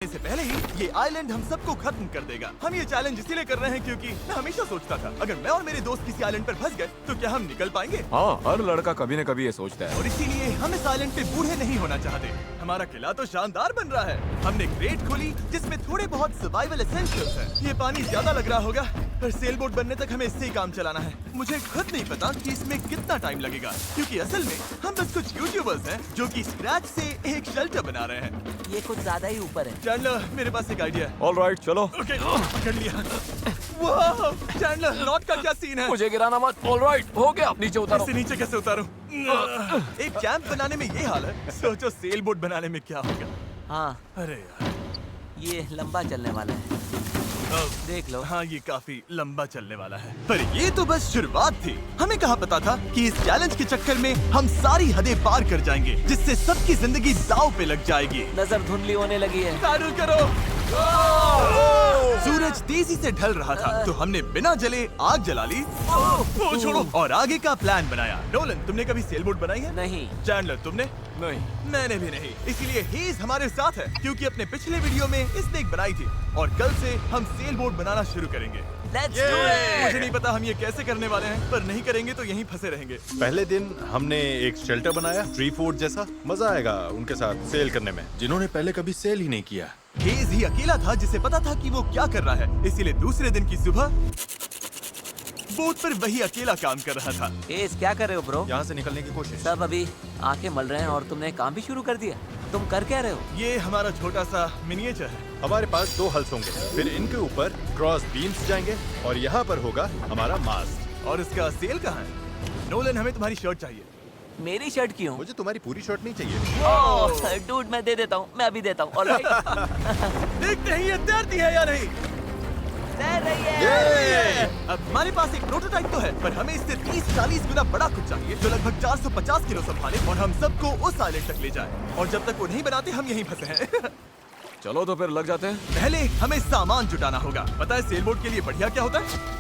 से पहले ही ये आइलैंड हम सबको खत्म कर देगा। हम ये चैलेंज इसीलिए कर रहे हैं क्योंकि मैं हमेशा सोचता था अगर मैं और मेरे दोस्त किसी आइलैंड पर फंस गए तो क्या हम निकल पाएंगे। हाँ, हर लड़का कभी न कभी ये सोचता है। और इसीलिए हम इस आइलैंड पे बूढ़े नहीं होना चाहते। हमारा किला तो शानदार बन रहा है। हमने क्रेट खोली जिसमें थोड़े बहुत सर्वाइवल एसेंशियल्स हैं। ये पानी ज्यादा लग रहा होगा पर सेल बोट बनने तक हमें इससे ही काम चलाना है। मुझे खुद नहीं पता कि इसमें कितना टाइम लगेगा क्योंकि असल में हम बस कुछ यूट्यूबर्स हैं जो कि स्क्रैच से एक शेल्टर बना रहे हैं। ये कुछ ज्यादा ही ऊपर है। चैंडलर, मेरे पास एक आइडिया है। ऑलराइट, चलो। ओके, पकड़ लिया। वाह, चैंडलर, रॉड का क्या सीन है? मुझे गिराना मत। ऑलराइट, हो गया, नीचे उतारो। इसे नीचे कैसे उतारूं? एक कैंप बनाने में ये हाल है, सोचो सेल बोट बनाने में क्या होगा। हाँ, अरे यार, ये लंबा चलने वाला है। देख लो। हाँ, ये काफी लंबा चलने वाला है। पर ये तो बस शुरुआत थी। हमें कहाँ पता था कि इस चैलेंज के चक्कर में हम सारी हदें पार कर जाएंगे जिससे सबकी जिंदगी दांव पे लग जाएगी। नजर धुंधली होने लगी है। पैडल करो। सूरज तेजी से ढल रहा था तो हमने बिना जले आग जला ली। ओ छोड़ो, और आगे का प्लान बनाया। नोलन, तुमने कभी सेल बोट बनाई है? नहीं। चैंडलर, तुमने? नहीं। मैंने भी नहीं। इसीलिए हेज हमारे साथ है क्योंकि अपने पिछले वीडियो में इसने एक बनाई थी और कल से हम सेल बोट बनाना शुरू करेंगे। Let's do it! मुझे नहीं पता हम ये कैसे करने वाले हैं पर नहीं करेंगे तो यहीं फंसे रहेंगे। पहले दिन हमने एक शेल्टर बनाया, ट्री फोर्ट जैसा। मजा आएगा उनके साथ सेल करने में, जिन्होंने पहले कभी सेल ही नहीं किया। हेज ही अकेला था जिसे पता था कि वो क्या कर रहा है, इसीलिए दूसरे दिन की सुबह बोट पर वही अकेला काम कर रहा था। एस, क्या कर रहे हो ब्रो? यहाँ से निकलने की कोशिश। सब अभी आंखें मल रहे हैं और तुमने काम भी शुरू कर दिया। तुम कर क्या रहे हो? ये हमारा छोटा सा मिनिएचर है। हमारे पास 2 हल्स होंगे, फिर इनके ऊपर क्रॉस बीम्स जाएंगे और यहाँ पर होगा हमारा मास्ट। और इसका सेल कहाँ है? नोलन, हमें तुम्हारी शर्ट चाहिए। मेरी शर्ट क्यों? मुझे तुम्हारी पूरी शर्ट नहीं चाहिए। ओह, डूड, मैं दे देता हूँ। मैं अभी देता हूँ। ऑलराइट। देखते हैं ये तैरती है या नहीं। तैर रही है। अब हमारे पास एक प्रोटोटाइप तो है पर हमें इससे 30-40 गुना बड़ा कुछ चाहिए जो लगभग 450 किलो संभाले और हम सबको उस आइलैंड तक ले जाए। और जब तक वो नहीं बनाते हम यहीं फंसे हैं। चलो तो फिर लग जाते हैं। पहले हमें सामान जुटाना होगा। पता है सेल बोट के लिए बढ़िया क्या होता है?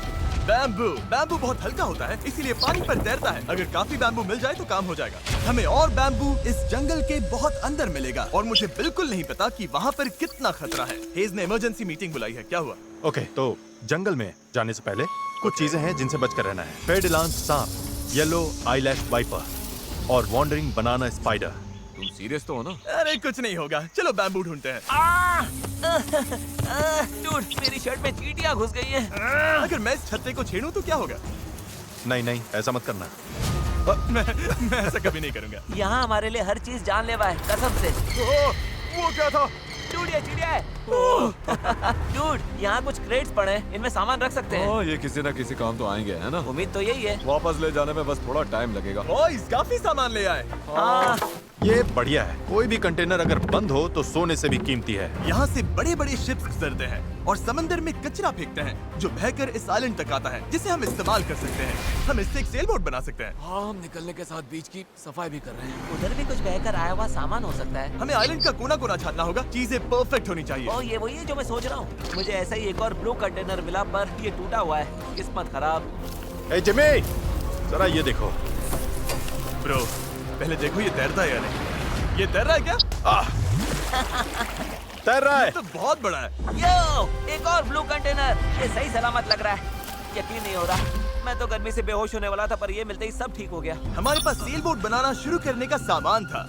बैम्बू। बैम्बू बहुत हल्का होता है इसीलिए पानी पर तैरता है। अगर काफी बैम्बू मिल जाए तो काम हो जाएगा। हमें और बैम्बू इस जंगल के बहुत अंदर मिलेगा और मुझे बिल्कुल नहीं पता कि वहाँ पर कितना खतरा है। हेज ने इमरजेंसी मीटिंग बुलाई है। क्या हुआ? ओके, तो जंगल में जाने से पहले कुछ चीजें हैं जिनसे बचकर रहना है। फेडिलांस सांप, येलो आईलैश वाइपर और वॉन्डरिंग बनाना स्पाइडर। तुम सीरियस तो हो ना? अरे कुछ नहीं होगा, चलो बैम्बू ढूंढते हैं। डूड, मेरी शर्ट में चींटियां घुस गई हैं। अगर मैं इस छत्ते को छेड़ूं तो क्या होगा? नहीं नहीं, ऐसा मत करना। मैं ऐसा कभी नहीं करूंगा। यहाँ हमारे लिए हर चीज जानलेवा है, कसम से। वो क्या था? डूड, ये चिड़िया है। डूड, यहाँ कुछ क्रेट्स पड़े हैं, इनमें सामान रख सकते हैं। हाँ, ये किसी न किसी काम तो आएंगे, है ना? उम्मीद तो यही है। वापस ले जाने में बस थोड़ा टाइम लगेगा। बॉयज, काफी सामान ले आए। हाँ, ये बढ़िया है। कोई भी कंटेनर अगर बंद हो तो सोने से भी कीमती है। यहाँ से बड़े बड़े शिप्स गुजरते हैं और समंदर में कचरा फेंकते हैं जो बहकर इस आइलैंड तक आता है जिसे हम इस्तेमाल कर सकते हैं। हम इससे एक सेल बोट बना सकते हैं। हाँ, हम निकलने के साथ बीच की सफाई भी कर रहे हैं। उधर भी कुछ बहकर आया हुआ सामान हो सकता है। हमें आइलैंड का कोना कोना छानना होगा। चीजें परफेक्ट होनी चाहिए। ओ, ये वही है जो मैं सोच रहा हूँ। मुझे ऐसा ही एक और ब्लू कंटेनर मिला पर ये टूटा हुआ है। किस्मत खराब। ए जिमी, जरा ये देखो। ब्रो, पहले देखो ये तैरता है या नहीं। ये तैर रहा है क्या? तैर रहा है। तो बहुत बड़ा है। यो, एक और ब्लू कंटेनर। ये सही सलामत लग रहा है। यकीन नहीं हो रहा। मैं तो गर्मी से बेहोश होने वाला था पर ये मिलते ही सब ठीक हो गया। हमारे पास सेल बोट बनाना शुरू करने का सामान था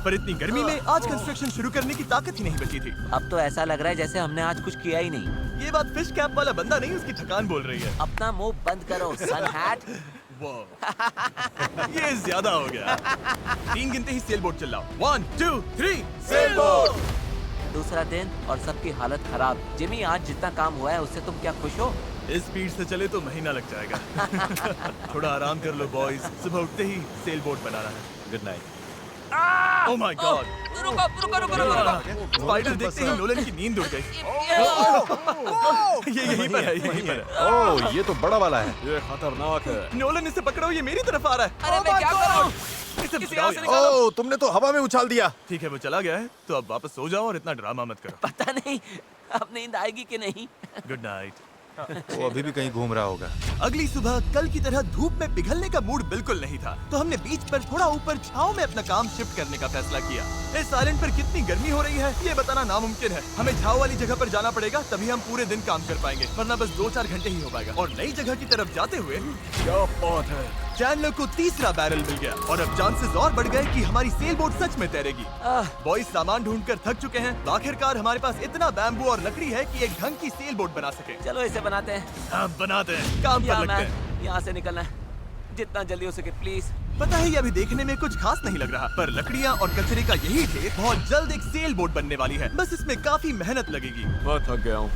पर इतनी गर्मी में आज कंस्ट्रक्शन शुरू करने की ताकत ही नहीं बची थी। अब तो ऐसा लग रहा है जैसे हमने आज कुछ किया ही नहीं। ये बात फिश कैप वाला बंदा नहीं, उसकी थकान बोल रही है। अपना मुंह बंद करो, सन हैट। ये ज्यादा हो गया। 3 गिनते ही सेल बोट चलाओ। 1 2 3 सेल बोट। दूसरा दिन और सबकी हालत खराब। जिमी, आज जितना काम हुआ है उससे तुम क्या खुश हो? इस स्पीड से चले तो महीना लग जाएगा। थोड़ा आराम कर लो बॉयज, सुबह उठते ही सेल बोट बनाना है। Good night. Oh my God. रुको रुको रुको रुको। स्पाइडर देखते ही नोलन की नींद उड़ गई। ये यहीं पर है, यहीं पर है। ओह, ये तो बड़ा वाला है। ये खतरनाक है। नोलन, इसे पकड़ो, ये मेरी तरफ आ रहा है। अरे मैं क्या करूं? इसे किसी भगाओ और से यार। निकालो। ओह, तुमने तो हवा में उछाल दिया। ठीक है, वो चला गया है तो अब वापस सो जाओ और इतना ड्रामा मत करो। पता नहीं अब नींद आएगी कि नहीं। Good night. वो अभी भी कहीं घूम रहा होगा। अगली सुबह कल की तरह धूप में पिघलने का मूड बिल्कुल नहीं था, तो हमने बीच पर थोड़ा ऊपर छांव में अपना काम शिफ्ट करने का फैसला किया। इस आइलैंड पर कितनी गर्मी हो रही है ये बताना नामुमकिन है। हमें छांव वाली जगह पर जाना पड़ेगा, तभी हम पूरे दिन काम कर पाएंगे, वरना बस 2-4 घंटे ही हो पाएगा। और नई जगह की तरफ जाते हुए क्या बात है। चैंडलर को तीसरा बैरल मिल गया और अब चांसेस और बढ़ गए कि हमारी सेल बोट सच में तैरेगी। बॉयज सामान ढूंढकर थक चुके हैं, तो आखिरकार हमारे पास इतना बैम्बू और लकड़ी है कि एक ढंग की सेल बोट बना सके। चलो इसे बनाते हैं। अब बनाते हैं, काम पर लगते हैं। यहाँ से निकलना है, जितना जल्दी हो सके प्लीज। पता है ये अभी देखने में कुछ खास नहीं लग रहा, पर लकड़ियाँ और कचरे का यही ढेर बहुत जल्द एक सेल बोट बनने वाली है। बस इसमें काफी मेहनत लगेगी। मैं थक गया हूँ,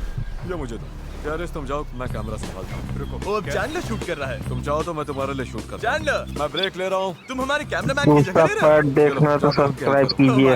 ये मुझे दो। गैरेज तुम जाओ, मैं कैमरा संभालता हूँ। रुको। वो अब चैंडलर शूट कर रहा है। तुम चाहो तो मैं तुम्हारे लिए शूट करता हूँ। चैंडलर, मैं ब्रेक ले रहा हूँ। तुम हमारे कैमरामैन की जगह उसका ले रहे हो? पार्ट देखना तो सब्सक्राइब कीजिए।